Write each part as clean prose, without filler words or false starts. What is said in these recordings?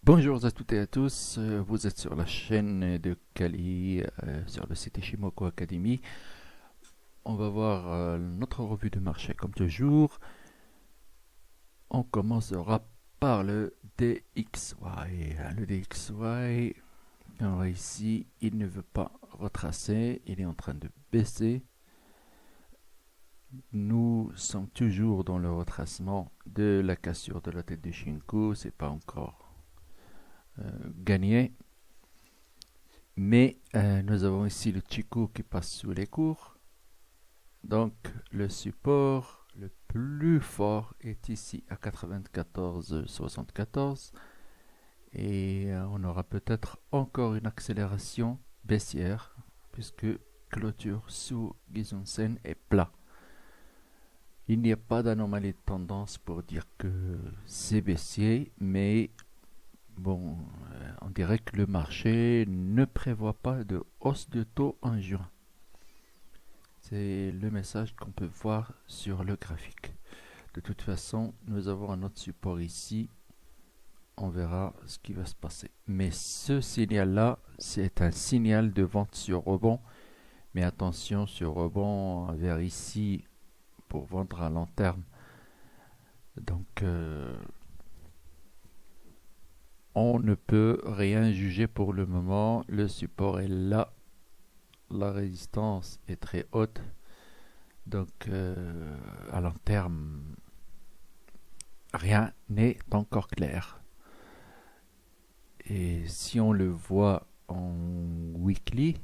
Bonjour à toutes et à tous, vous êtes sur la chaîne de Kali, sur le site Ishimoku Academy. On va voir notre revue de marché comme toujours. On commencera par le DXY. Le DXY, on voit ici, il ne veut pas retracer, il est en train de baisser. Nous sommes toujours dans le retracement de la cassure de la tête de Shinku, c'est pas encore gagné. Mais nous avons ici le Chikou qui passe sous les cours. Donc le support le plus fort est ici à 94,74 et on aura peut-être encore une accélération baissière puisque clôture sous Gizunsen est plat. Il n'y a pas d'anomalie de tendance pour dire que c'est baissier, mais bon, on dirait que le marché ne prévoit pas de hausse de taux en juin. C'est le message qu'on peut voir sur le graphique. De toute façon, nous avons un autre support ici. On verra ce qui va se passer. Mais ce signal-là, c'est un signal de vente sur rebond. Mais attention, sur rebond vers ici pour vendre à long terme. Donc, on ne peut rien juger pour le moment. Le support est là. La résistance est très haute. Donc, à long terme, rien n'est encore clair. Et si on le voit en weekly,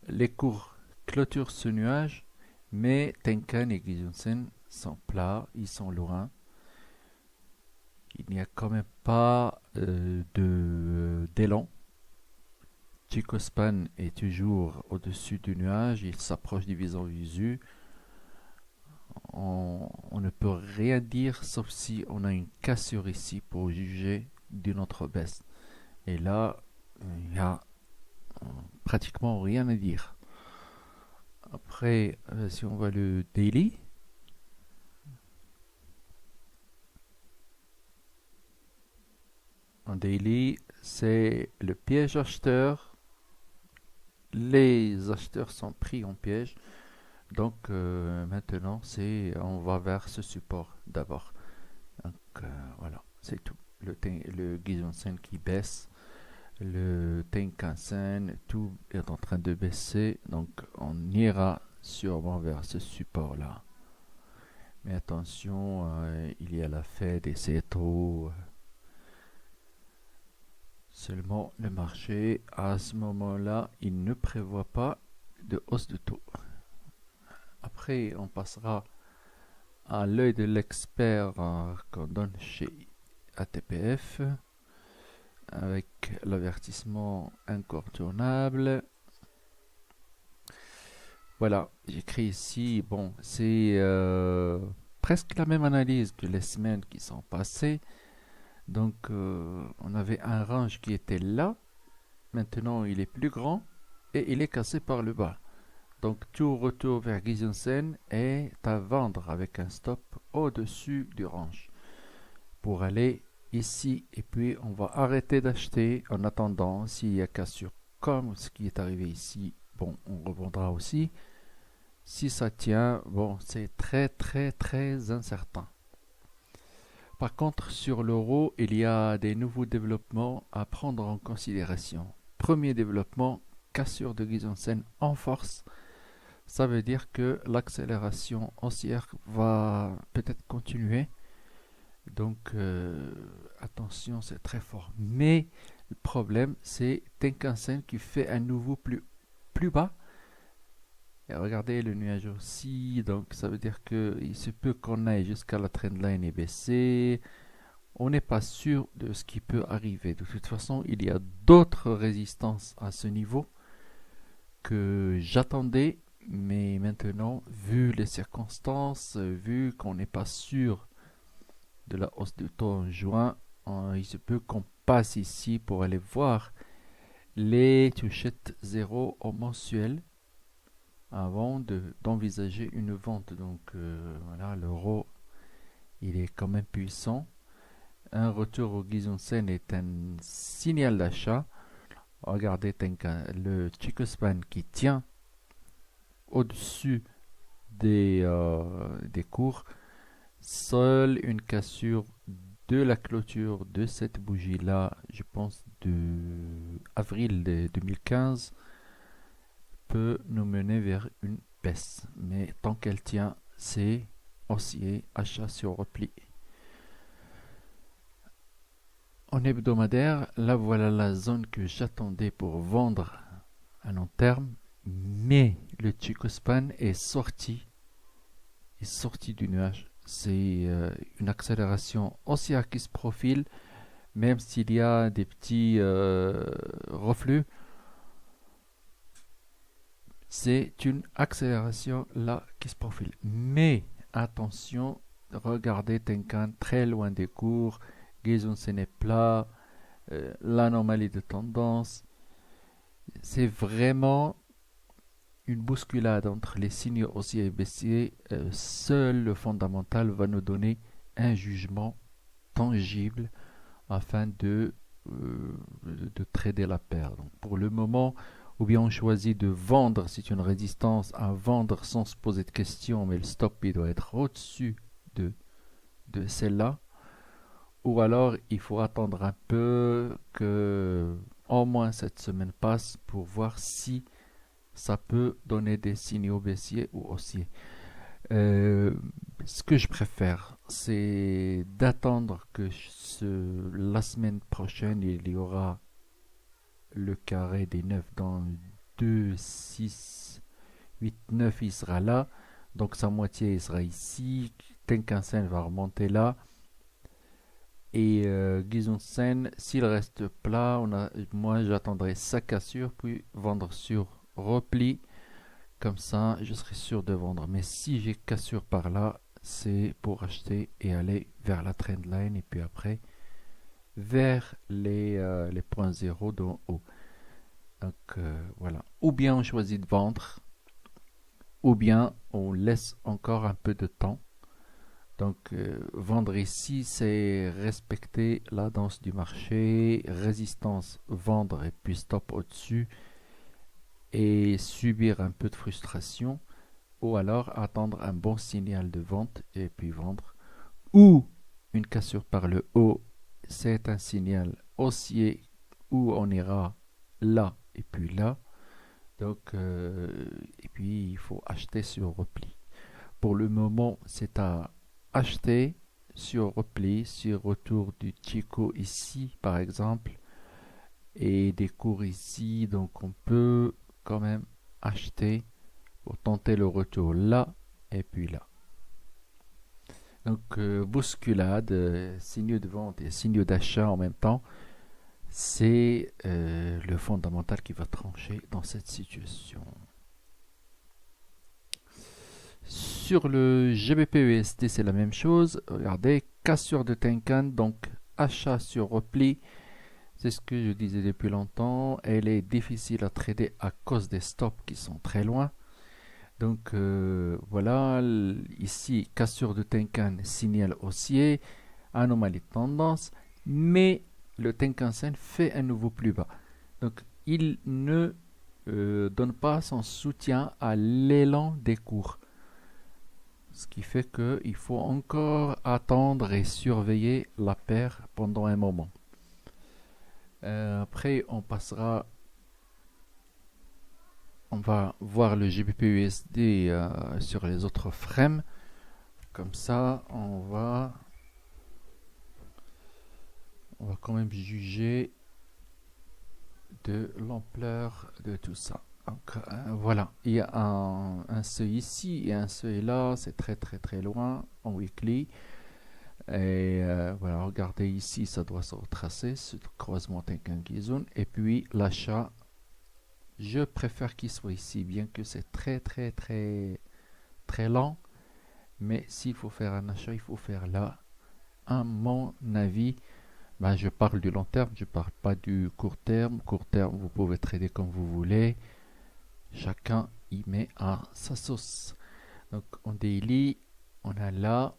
les cours clôturent ce nuage, mais Tenkan et Gijunsen sont plats, ils sont loin. Il n'y a quand même pas d'élan. Chicospan est toujours au-dessus du nuage, il s'approche du visant visu. On ne peut rien dire sauf si on a une cassure ici pour juger d'une autre baisse. Et là, il n'y a pratiquement rien à dire. Après, si on voit le daily, en daily, c'est le piège acheteur. Les acheteurs sont pris en piège. Donc maintenant, on va vers ce support d'abord. Donc voilà, c'est tout. Le Gijunsen qui baisse, le Tenkan-sen, tout est en train de baisser. Donc on ira sûrement vers ce support-là. Mais attention, il y a la Fed et c'est trop. Seulement le marché, à ce moment-là, il ne prévoit pas de hausse de taux. Après, on passera à l'œil de l'expert qu'on donne chez ATPF avec l'avertissement incontournable. Voilà, j'écris ici, bon, c'est presque la même analyse que les semaines qui sont passées. Donc, on avait un range qui était là, maintenant il est plus grand et il est cassé par le bas. Donc tout retour vers Gijunsen est à vendre avec un stop au-dessus du range pour aller ici et puis on va arrêter d'acheter en attendant s'il y a cassure comme ce qui est arrivé ici. Bon, on revendra aussi. Si ça tient, bon, c'est très très très incertain. Par contre, sur l'euro, il y a des nouveaux développements à prendre en considération. Premier développement, cassure de Gijunsen en force. Ça veut dire que l'accélération haussière va peut-être continuer. Donc attention, c'est très fort. Mais le problème, c'est Tenkan-sen qui fait un nouveau plus bas. Et regardez le nuage aussi. Donc ça veut dire qu'il se peut qu'on aille jusqu'à la trendline et baisser. On n'est pas sûr de ce qui peut arriver. De toute façon, il y a d'autres résistances à ce niveau que j'attendais. Mais maintenant, vu les circonstances, vu qu'on n'est pas sûr de la hausse de taux en juin, il se peut qu'on passe ici pour aller voir les touchettes 0 au mensuel avant d'envisager une vente. Donc voilà, l'euro, il est quand même puissant. Un retour au Gizonsen est un signal d'achat. Regardez le Chico-Span qui tient au-dessus des cours. Seule une cassure de la clôture de cette bougie-là, je pense de avril 2015, peut nous mener vers une baisse. Mais tant qu'elle tient, c'est haussier, achat sur repli. En hebdomadaire, là voilà la zone que j'attendais pour vendre à long terme, mais le Chico-Span est sorti du nuage. C'est une accélération haussière qui se profile, même s'il y a des petits reflux. C'est une accélération là qui se profile. Mais attention, regardez Tenkan très loin des cours, Gizonsen est plat, l'anomalie de tendance. C'est vraiment une bousculade entre les signaux haussiers et baissiers. Seul le fondamental va nous donner un jugement tangible afin de trader la paire. Donc pour le moment, ou bien on choisit de vendre, c'est une résistance à vendre sans se poser de questions, mais le stop il doit être au-dessus de celle-là. Ou alors il faut attendre un peu que au moins cette semaine passe pour voir si ça peut donner des signaux baissiers ou haussiers. Ce que je préfère, c'est d'attendre que la semaine prochaine, il y aura le carré des 9 dans 2, 6, 8, 9, il sera là. Donc sa moitié, il sera ici. Tenkan-sen va remonter là. Et Gizonsen, s'il reste plat, moi j'attendrai sa cassure, puis vendre sur repli. Comme ça, je serai sûr de vendre. Mais si j'ai cassure par là, c'est pour acheter et aller vers la trendline et puis après vers les points zéro d'en haut. Donc voilà. Ou bien on choisit de vendre, ou bien on laisse encore un peu de temps. Donc vendre ici, c'est respecter la danse du marché, résistance, vendre et puis stop au-dessus et subir un peu de frustration, ou alors attendre un bon signal de vente et puis vendre, ou une cassure par le haut, c'est un signal haussier où on ira là et puis là. Donc et puis il faut acheter sur repli. Pour le moment, c'est à acheter sur repli, sur retour du Chico ici par exemple, et des cours ici, donc on peut quand même acheter pour tenter le retour là et puis là. Donc bousculade, signe de vente et signe d'achat en même temps, c'est le fondamental qui va trancher dans cette situation. Sur le GBP-USD, c'est la même chose. Regardez, cassure de Tenkan, donc achat sur repli. C'est ce que je disais depuis longtemps. Elle est difficile à trader à cause des stops qui sont très loin. Donc voilà, ici, cassure de Tenkan, signal haussier, anomalie de tendance, mais le Tenkan-sen fait un nouveau plus bas. Donc il ne donne pas son soutien à l'élan des cours. Ce qui fait qu'il faut encore attendre et surveiller la paire pendant un moment. Après, on va voir le GBP-USD sur les autres frames. Comme ça, on va quand même juger de l'ampleur de tout ça. Donc voilà, il y a un seuil ici et un seuil là, c'est très très très loin en weekly. Et voilà, regardez ici, ça doit se retracer, ce croisement Tenkan-Gizun. Et puis l'achat, je préfère qu'il soit ici, bien que c'est très très très très lent. Mais s'il faut faire un achat, il faut faire là. À mon avis, je parle du long terme, je ne parle pas du court terme. Court terme, vous pouvez trader comme vous voulez. Chacun il met à sa sauce. Donc on daily, on a là,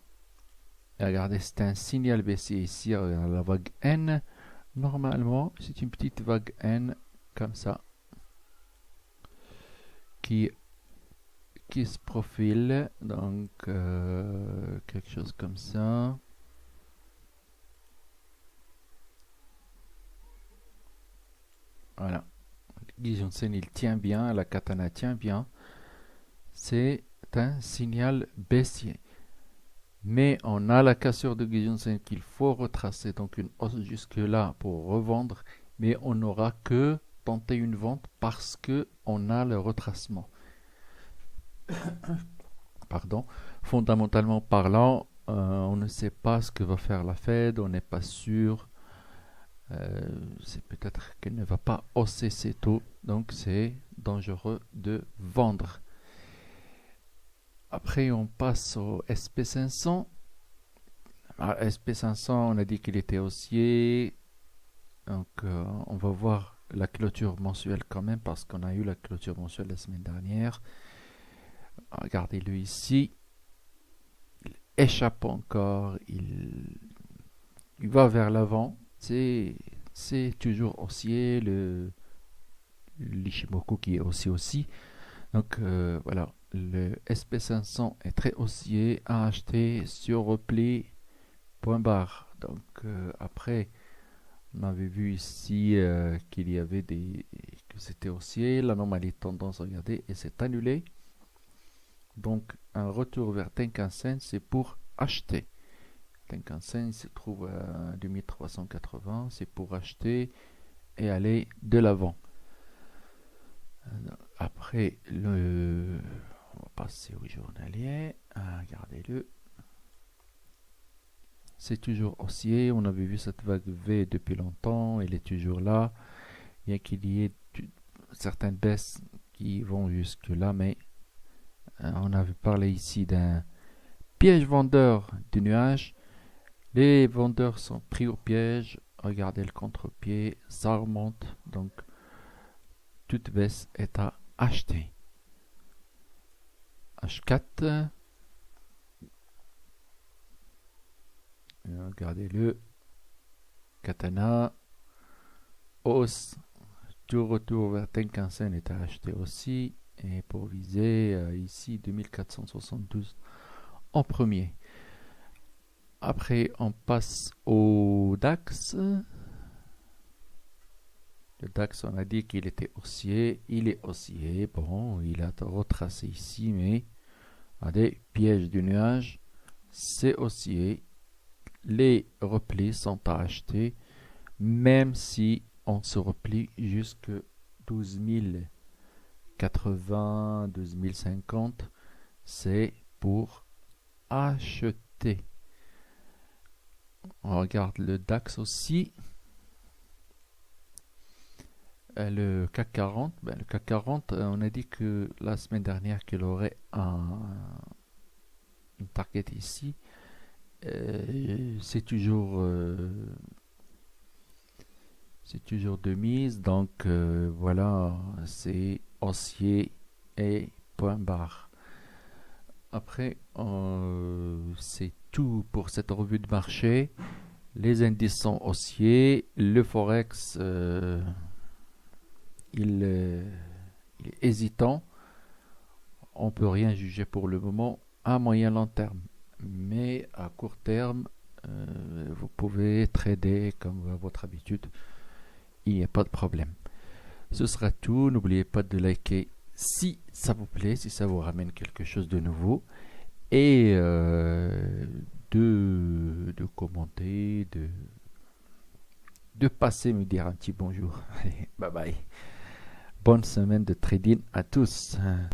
regardez, c'est un signal baissier ici, regardez la vague N. Normalement, c'est une petite vague N comme ça qui se profile, donc quelque chose comme ça. Voilà, Kijun-sen il tient bien, la katana tient bien. C'est un signal baissier. Mais on a la cassure de Kijun-sen qu'il faut retracer, donc une hausse jusque là pour revendre, mais on n'aura que tenter une vente parce que on a le retracement. Pardon. Fondamentalement parlant, on ne sait pas ce que va faire la Fed, on n'est pas sûr. C'est peut-être qu'elle ne va pas hausser ses taux, donc c'est dangereux de vendre. Après, on passe au SP500. SP500, on a dit qu'il était haussier, donc on va voir la clôture mensuelle quand même, parce qu'on a eu la clôture mensuelle la semaine dernière. Regardez-le ici, il échappe encore, il va vers l'avant, c'est toujours haussier, l'Ishimoku qui est aussi. Donc voilà, le SP500 est très haussier, à acheter sur repli, point barre. Donc après, on avait vu ici qu'il y avait que c'était haussier, l'anomalie de tendance, regardez, et c'est annulé. Donc un retour vers Tenkan-sen, c'est pour acheter. Tenkan-sen se trouve à 2380, c'est pour acheter et aller de l'avant. Après, on va passer au journalier. Regardez-le. C'est toujours haussier. On avait vu cette vague V depuis longtemps. Elle est toujours là. Bien qu'il y ait certaines baisses qui vont jusque là, mais on avait parlé ici d'un piège vendeur du nuage. Les vendeurs sont pris au piège. Regardez le contre-pied, ça remonte. Donc, toute baisse est à acheter. H4. Regardez-le. Katana. Hausse. Tout retour vers Tenkan-sen est à acheter aussi. Et pour viser ici 2472 en premier. Après, on passe au DAX. Le DAX, on a dit qu'il était haussier. Il est haussier. Bon, il a retracé ici, mais regardez, piège du nuage, c'est haussier. Les replis sont à acheter, même si on se replie jusque 12 080, 12 050, c'est pour acheter. On regarde le DAX aussi. Le CAC 40, le CAC 40, on a dit que la semaine dernière qu'il aurait une target ici. C'est toujours de mise, donc voilà, c'est haussier et point barre. Après, c'est tout pour cette revue de marché. Les indices sont haussiers, le forex il est hésitant, on peut rien juger pour le moment à moyen long terme, mais à court terme vous pouvez trader comme à votre habitude, il n'y a pas de problème. Ce sera tout, n'oubliez pas de liker si ça vous plaît, si ça vous ramène quelque chose de nouveau, et de commenter, de passer me dire un petit bonjour. Allez, bye bye. Bonne semaine de trading à tous.